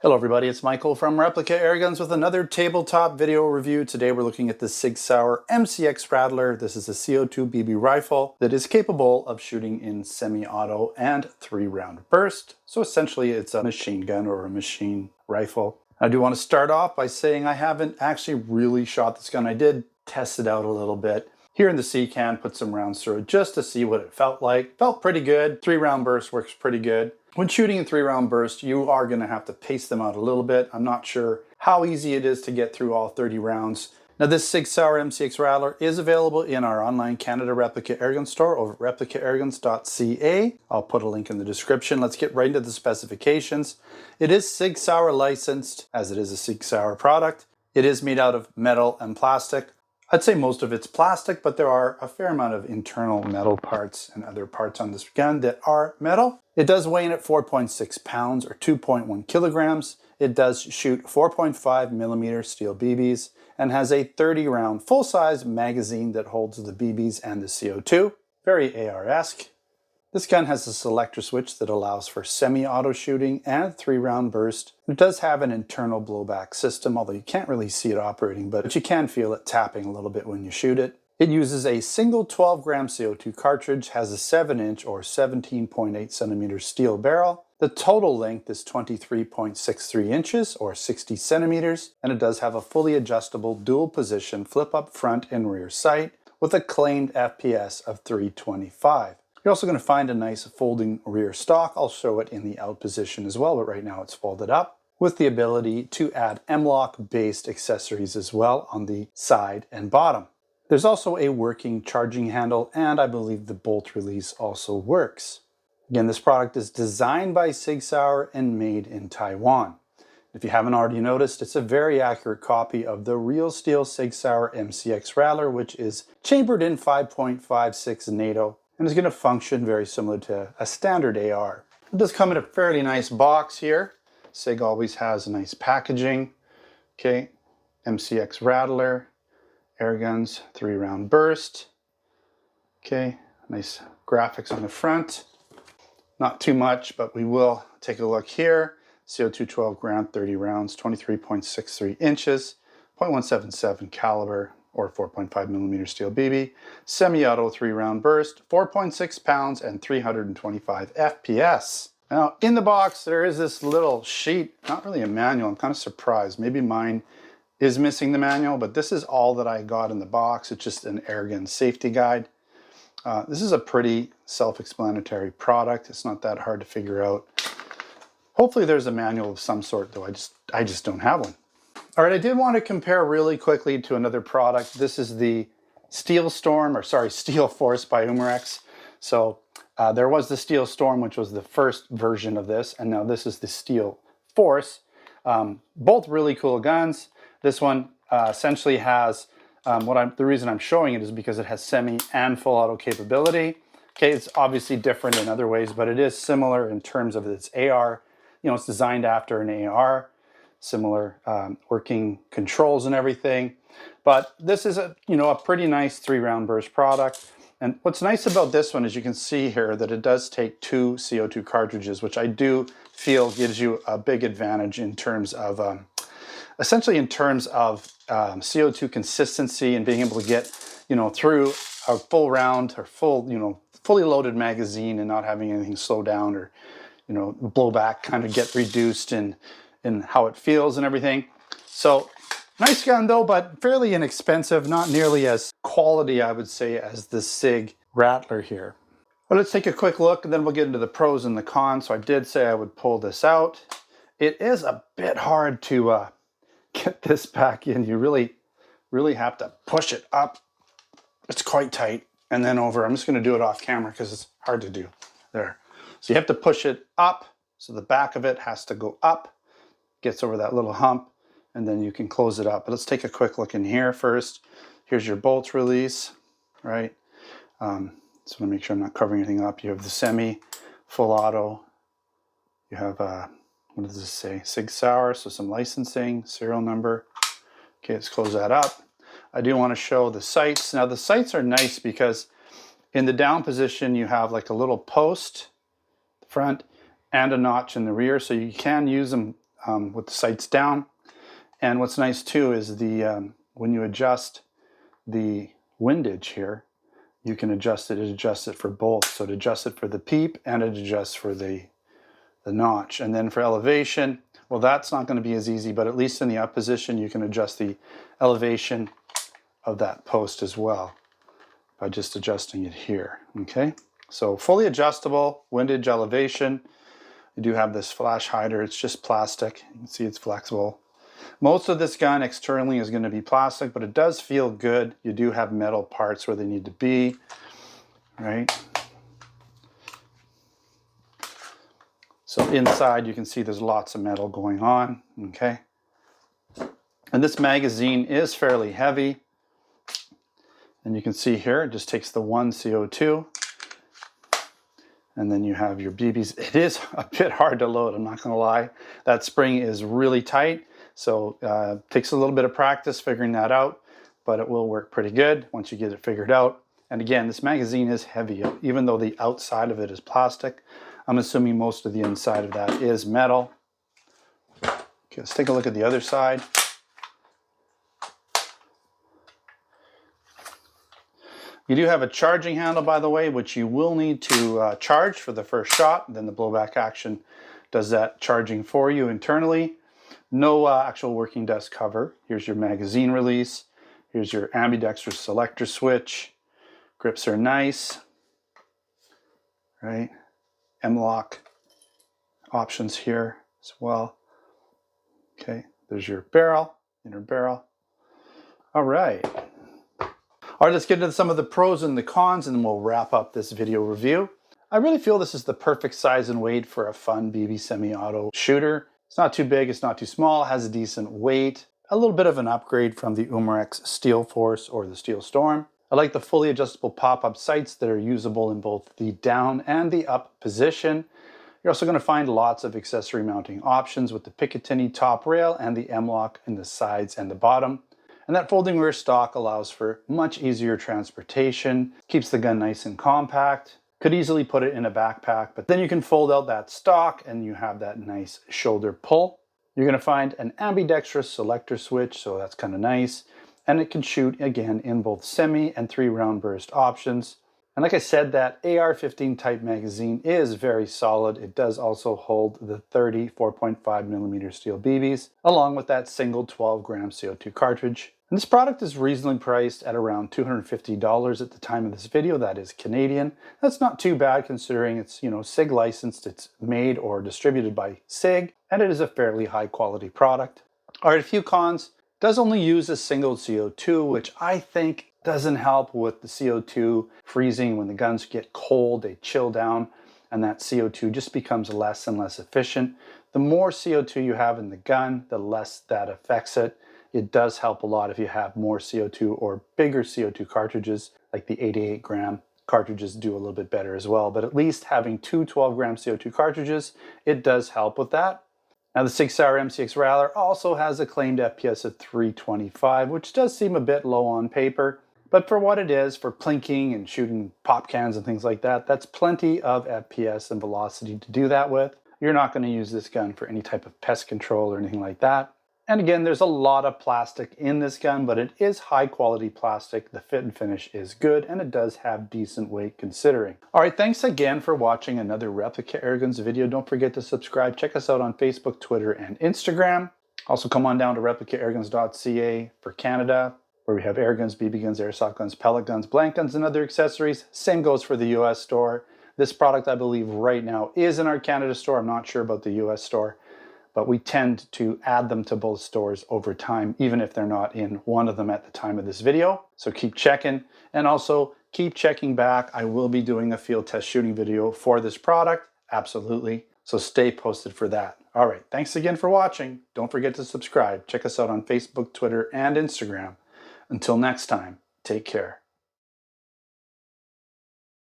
Hello everybody, it's Michael from Replica Airguns with another tabletop video review. Today we're looking at the Sig Sauer MCX Rattler. This is a CO2 BB rifle that is capable of shooting in semi-auto and 3-round burst. So essentially it's a machine gun or a machine rifle. I do want to start off by saying I haven't actually really shot this gun. I did test it out a little bit here in the C can, put some rounds through it just to see what it felt like. Felt pretty good. 3-round burst works pretty good. When shooting in 3-round bursts, you are going to have to pace them out a little bit. I'm not sure how easy it is to get through all 30 rounds. Now this Sig Sauer MCX Rattler is available in our online Canada Replica Airgun store over at replicaairguns.ca. I'll put a link in the description. Let's get right into the specifications. It is Sig Sauer licensed, as it is a Sig Sauer product. It is made out of metal and plastic. I'd say most of it's plastic, but there are a fair amount of internal metal parts and other parts on this gun that are metal. It does weigh in at 4.6 pounds or 2.1 kilograms. It does shoot 4.5 millimeter steel BBs and has a 30-round full-size magazine that holds the BBs and the CO2. Very AR-esque. This gun has a selector switch that allows for semi-auto shooting and 3-round burst. It does have an internal blowback system, although you can't really see it operating, but you can feel it tapping a little bit when you shoot it. It uses a single 12-gram CO2 cartridge, has a 7-inch or 17.8 centimeter steel barrel. The total length is 23.63 inches or 60 centimeters, and it does have a fully adjustable dual position flip-up front and rear sight with a claimed FPS of 325. You're also going to find a nice folding rear stock. I'll show it in the out position as well, but right now it's folded up, with the ability to add M-LOK based accessories as well on the side and bottom. There's also a working charging handle, and I believe the bolt release also works. Again, this product is designed by Sig Sauer and made in Taiwan. If you haven't already noticed, it's a very accurate copy of the real steel Sig Sauer MCX Rattler, which is chambered in 5.56 NATO. And it's going to function very similar to a standard AR. It does come in a fairly nice box here. Sig always has nice packaging. Okay, MCX Rattler, Airguns, 3-round burst. Okay, nice graphics on the front. Not too much, but we will take a look here. CO2 12 gram, 30 rounds, 23.63 inches, .177 caliber, or 4.5 millimeter steel BB, semi-auto 3-round burst, 4.6 pounds and 325 FPS. Now in the box there is this little sheet, not really a manual. I'm kind of surprised. Maybe mine is missing the manual, but this is all that I got in the box. It's just an airgun safety guide. This is a pretty self-explanatory product. It's not that hard to figure out. Hopefully there's a manual of some sort, though I just don't have one. All right, I did want to compare really quickly to another product. This is the Steel Force by Umarex. So there was the Steel Storm, which was the first version of this, and now this is the Steel Force. Both really cool guns. This one essentially has, the reason I'm showing it is because it has semi and full auto capability. Okay, it's obviously different in other ways, but it is similar in terms of its AR. You know, it's designed after an AR. Similar working controls and everything, but this is a pretty nice 3-round burst product. And what's nice about this one is you can see here that it does take 2 CO2 cartridges, which I do feel gives you a big advantage in terms of essentially in terms of CO2 consistency and being able to get through a full round or fully loaded magazine and not having anything slow down or blowback kind of get reduced in how it feels and everything. So nice gun though, but fairly inexpensive, not nearly as quality I would say as the Sig Rattler here. But let's take a quick look and then we'll get into the pros and the cons. So I did say I would pull this out. It is a bit hard to get this back in. You really have to push it up. It's quite tight and then over. I'm just going to do it off camera because it's hard to do there. So you have to push it up. So the back of it has to go up. Gets over that little hump, and then you can close it up. But let's take a quick look in here first. Here's your bolt release, right? Just want to make sure I'm not covering anything up. You have the semi, full auto. You have, what does this say? Sig Sauer, so some licensing, serial number. Okay, let's close that up. I do want to show the sights. Now the sights are nice because in the down position you have like a little post front and a notch in the rear, so you can use them with the sights down. And what's nice too is the when you adjust the windage here, you can adjust it. It adjusts it for both. So it adjusts it for the peep and it adjusts for the notch. And then for elevation, well, that's not going to be as easy, but at least in the up position, you can adjust the elevation of that post as well by just adjusting it here. Okay, so fully adjustable windage elevation. You do have this flash hider. It's just plastic. You can see it's flexible. Most of this gun externally is going to be plastic, but it does feel good. You do have metal parts where they need to be, right? So inside you can see there's lots of metal going on, okay? And this magazine is fairly heavy. And you can see here, it just takes the one CO2. And then you have your BBs. It is a bit hard to load, I'm not going to lie. That spring is really tight. So it takes a little bit of practice figuring that out, but it will work pretty good once you get it figured out. And again, this magazine is heavy. Even though the outside of it is plastic, I'm assuming most of the inside of that is metal. Okay, let's take a look at the other side. You do have a charging handle, by the way, which you will need to charge for the first shot. Then the blowback action does that charging for you internally. No actual working dust cover. Here's your magazine release. Here's your ambidextrous selector switch. Grips are nice, right? M-lock options here as well. Okay, there's your barrel, inner barrel. All right. All right, let's get into some of the pros and the cons, and then we'll wrap up this video review. I really feel this is the perfect size and weight for a fun BB semi-auto shooter. It's not too big, it's not too small, it has a decent weight. A little bit of an upgrade from the Umarex Steel Force or the Steel Storm. I like the fully adjustable pop-up sights that are usable in both the down and the up position. You're also going to find lots of accessory mounting options with the Picatinny top rail and the M-lock in the sides and the bottom. And that folding rear stock allows for much easier transportation, keeps the gun nice and compact. Could easily put it in a backpack, but then you can fold out that stock and you have that nice shoulder pull. You're going to find an ambidextrous selector switch, so that's kind of nice. And it can shoot, again, in both semi and 3-round burst options. And like I said, that AR-15 type magazine is very solid. It does also hold the 30 4.5mm steel BBs, along with that single 12-gram CO2 cartridge. And this product is reasonably priced at around $250 at the time of this video. That is Canadian. That's not too bad considering it's, Sig licensed, it's made or distributed by Sig, and it is a fairly high quality product. All right, a few cons. It does only use a single CO2, which I think doesn't help with the CO2 freezing. When the guns get cold, they chill down, and that CO2 just becomes less and less efficient. The more CO2 you have in the gun, the less that affects it. It does help a lot if you have more CO2 or bigger CO2 cartridges, like the 88-gram cartridges do a little bit better as well. But at least having two 12-gram CO2 cartridges, it does help with that. Now the Sig Sauer MCX Rattler also has a claimed FPS of 325, which does seem a bit low on paper. But for what it is, for plinking and shooting pop cans and things like that, that's plenty of FPS and velocity to do that with. You're not going to use this gun for any type of pest control or anything like that. And again, there's a lot of plastic in this gun, but it is high quality plastic. The fit and finish is good, and it does have decent weight considering. All right, thanks again for watching another Replica Airguns video. Don't forget to subscribe. Check us out on Facebook, Twitter, and Instagram. Also come on down to replicaairguns.ca for Canada, where we have air guns, BB guns, airsoft guns, pellet guns, blank guns, and other accessories. Same goes for the US store. This product, I believe, right now is in our Canada store. I'm not sure about the US store, but we tend to add them to both stores over time, even if they're not in one of them at the time of this video. So keep checking, and also keep checking back. I will be doing a field test shooting video for this product, absolutely. So stay posted for that. All right, thanks again for watching. Don't forget to subscribe. Check us out on Facebook, Twitter, and Instagram. Until next time, take care.